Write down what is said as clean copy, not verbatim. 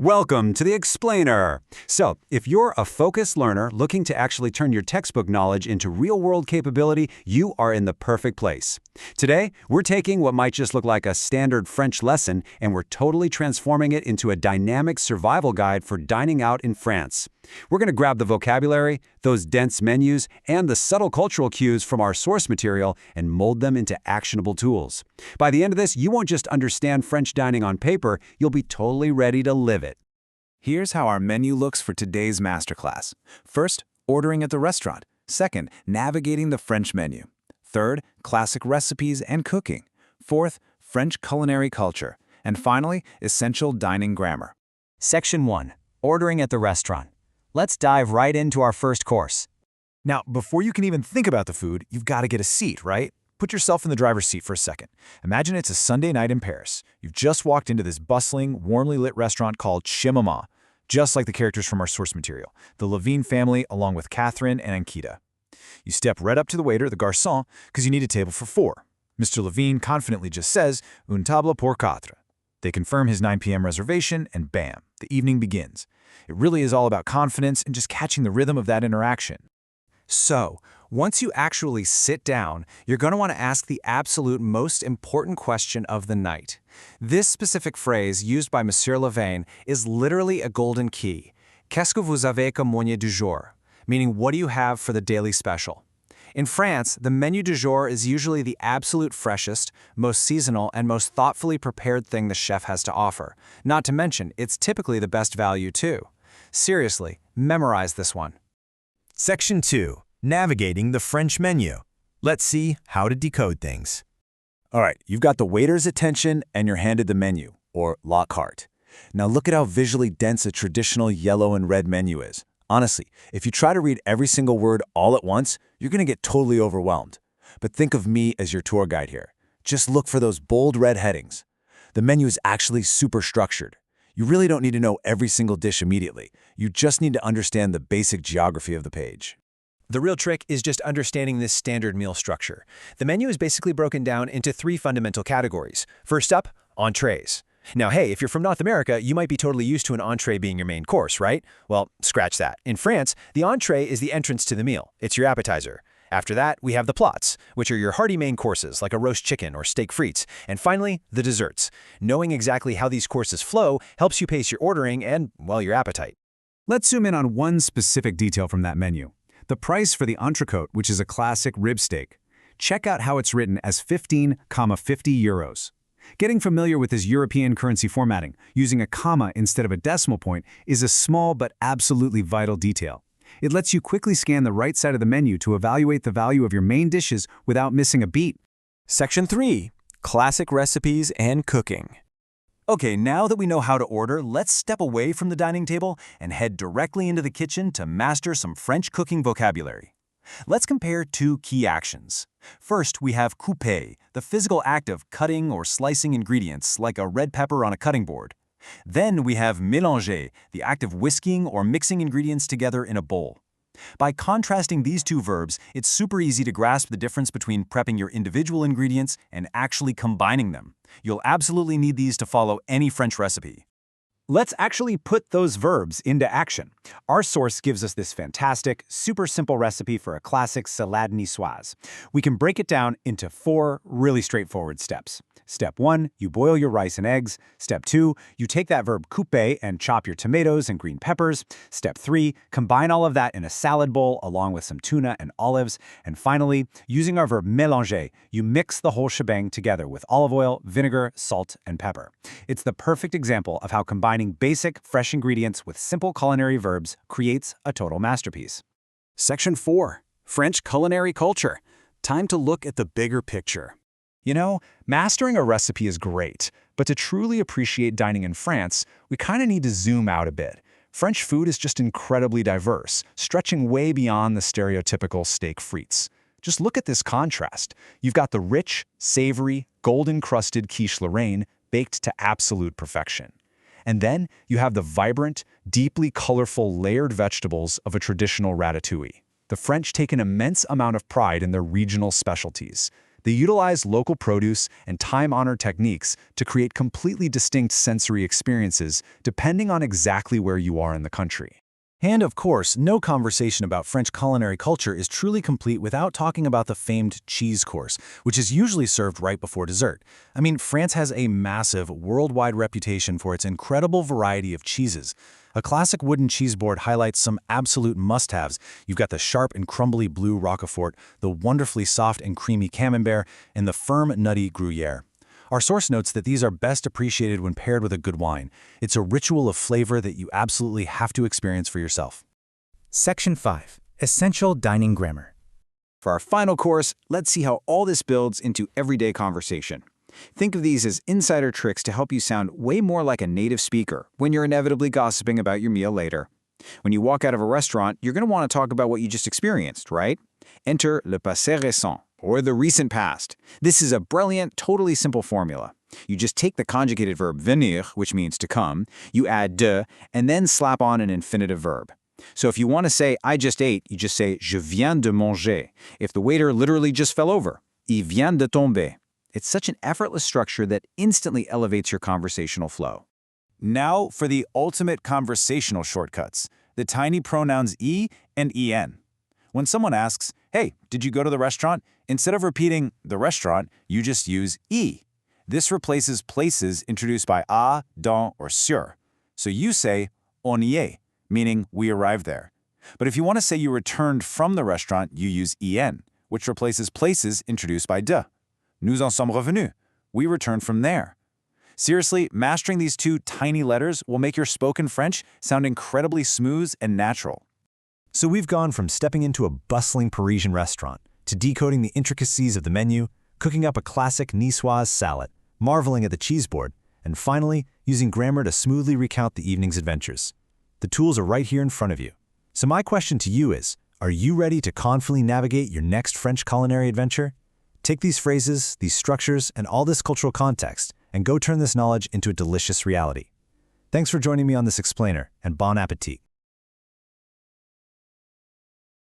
Welcome to the Explainer. So, if you're a focused learner looking to actually turn your textbook knowledge into real-world capability, you are in the perfect place. Today, we're taking what might just look like a standard French lesson and we're totally transforming it into a dynamic survival guide for dining out in France. We're going to grab the vocabulary, those dense menus, and the subtle cultural cues from our source material and mold them into actionable tools. By the end of this, you won't just understand French dining on paper, you'll be totally ready to live it. Here's how our menu looks for today's masterclass. First, ordering at the restaurant. Second, navigating the French menu. Third, classic recipes and cooking. Fourth, French culinary culture. And finally, essential dining grammar. Section 1. Ordering at the restaurant. Let's dive right into our first course. Now, before you can even think about the food, you've got to get a seat, right? Put yourself in the driver's seat for a second. Imagine it's a Sunday night in Paris. You've just walked into this bustling, warmly lit restaurant called Chez Maman, just like the characters from our source material, the Lavigne family along with Catherine and Ankita. You step right up to the waiter, the garçon, because you need a table for 4. Mr. Lavigne confidently just says, "Une table pour 4." They confirm his 9 p.m. reservation, and bam, the evening begins. It really is all about confidence and just catching the rhythm of that interaction. So, once you actually sit down, you're going to want to ask the absolute most important question of the night. This specific phrase, used by Monsieur Lavigne, is literally a golden key. Qu'est-ce que vous avez comme menu du jour? Meaning, what do you have for the daily special? In France, the menu du jour is usually the absolute freshest, most seasonal, and most thoughtfully prepared thing the chef has to offer. Not to mention, it's typically the best value too. Seriously, memorize this one. Section 2. Navigating the French menu. Let's see how to decode things. All right, you've got the waiter's attention and you're handed the menu, or la carte. Now look at how visually dense a traditional yellow and red menu is. Honestly, if you try to read every single word all at once, you're going to get totally overwhelmed. But think of me as your tour guide here. Just look for those bold red headings. The menu is actually super structured. You really don't need to know every single dish immediately. You just need to understand the basic geography of the page. The real trick is just understanding this standard meal structure. The menu is basically broken down into 3 fundamental categories. First up, entrees. Now, hey, if you're from North America, you might be totally used to an entree being your main course, right? Well, scratch that. In France, the entree is the entrance to the meal. It's your appetizer. After that, we have the plats, which are your hearty main courses like a roast chicken or steak frites. And finally, the desserts. Knowing exactly how these courses flow helps you pace your ordering and, well, your appetite. Let's zoom in on one specific detail from that menu. The price for the entrecote, which is a classic rib steak. Check out how it's written as 15,50 euros. Getting familiar with this European currency formatting, using a comma instead of a decimal point, is a small but absolutely vital detail. It lets you quickly scan the right side of the menu to evaluate the value of your main dishes without missing a beat. Section 3. Classic recipes and cooking. Okay, now that we know how to order, let's step away from the dining table and head directly into the kitchen to master some French cooking vocabulary. Let's compare 2 key actions. First, we have couper, the physical act of cutting or slicing ingredients like a red pepper on a cutting board. Then we have mélanger, the act of whisking or mixing ingredients together in a bowl. By contrasting these 2 verbs, it's super easy to grasp the difference between prepping your individual ingredients and actually combining them. You'll absolutely need these to follow any French recipe. Let's actually put those verbs into action. Our source gives us this fantastic, super simple recipe for a classic salade niçoise. We can break it down into 4 really straightforward steps. Step 1, you boil your rice and eggs. Step 2, you take that verb couper and chop your tomatoes and green peppers. Step 3, combine all of that in a salad bowl along with some tuna and olives. And finally, using our verb mélanger, you mix the whole shebang together with olive oil, vinegar, salt, and pepper. It's the perfect example of how combining basic, fresh ingredients with simple culinary verbs creates a total masterpiece. Section 4. French culinary culture. Time to look at the bigger picture. You know, mastering a recipe is great, but to truly appreciate dining in France, we kind of need to zoom out a bit. French food is just incredibly diverse, stretching way beyond the stereotypical steak frites. Just look at this contrast. You've got the rich, savory, golden-crusted quiche Lorraine baked to absolute perfection. And then you have the vibrant, deeply colorful layered vegetables of a traditional ratatouille. The French take an immense amount of pride in their regional specialties. They utilize local produce and time-honored techniques to create completely distinct sensory experiences depending on exactly where you are in the country. And of course, no conversation about French culinary culture is truly complete without talking about the famed cheese course, which is usually served right before dessert. I mean, France has a massive, worldwide reputation for its incredible variety of cheeses. A classic wooden cheese board highlights some absolute must-haves. You've got the sharp and crumbly blue Roquefort, the wonderfully soft and creamy Camembert, and the firm, nutty Gruyere. Our source notes that these are best appreciated when paired with a good wine. It's a ritual of flavor that you absolutely have to experience for yourself. Section 5. Essential Dining Grammar. For our final course, let's see how all this builds into everyday conversation. Think of these as insider tricks to help you sound way more like a native speaker when you're inevitably gossiping about your meal later. When you walk out of a restaurant, you're going to want to talk about what you just experienced, right? Enter le passé récent, or the recent past. This is a brilliant, totally simple formula. You just take the conjugated verb venir, which means to come, you add de, and then slap on an infinitive verb. So if you want to say, I just ate, you just say, je viens de manger. If the waiter literally just fell over, il vient de tomber. It's such an effortless structure that instantly elevates your conversational flow. Now for the ultimate conversational shortcuts, the tiny pronouns e and en. When someone asks, hey, did you go to the restaurant? Instead of repeating the restaurant, you just use e. This replaces places introduced by a, dans, or sur. So you say on y est, meaning we arrived there. But if you want to say you returned from the restaurant, you use en, which replaces places introduced by de. Nous en sommes revenus. We returned from there. Seriously, mastering these two tiny letters will make your spoken French sound incredibly smooth and natural. So we've gone from stepping into a bustling Parisian restaurant to decoding the intricacies of the menu, cooking up a classic Nicoise salad, marveling at the cheese board, and finally using grammar to smoothly recount the evening's adventures. The tools are right here in front of you. So my question to you is, are you ready to confidently navigate your next French culinary adventure? Take these phrases, these structures, and all this cultural context, and go turn this knowledge into a delicious reality. Thanks for joining me on this explainer, and bon appetit.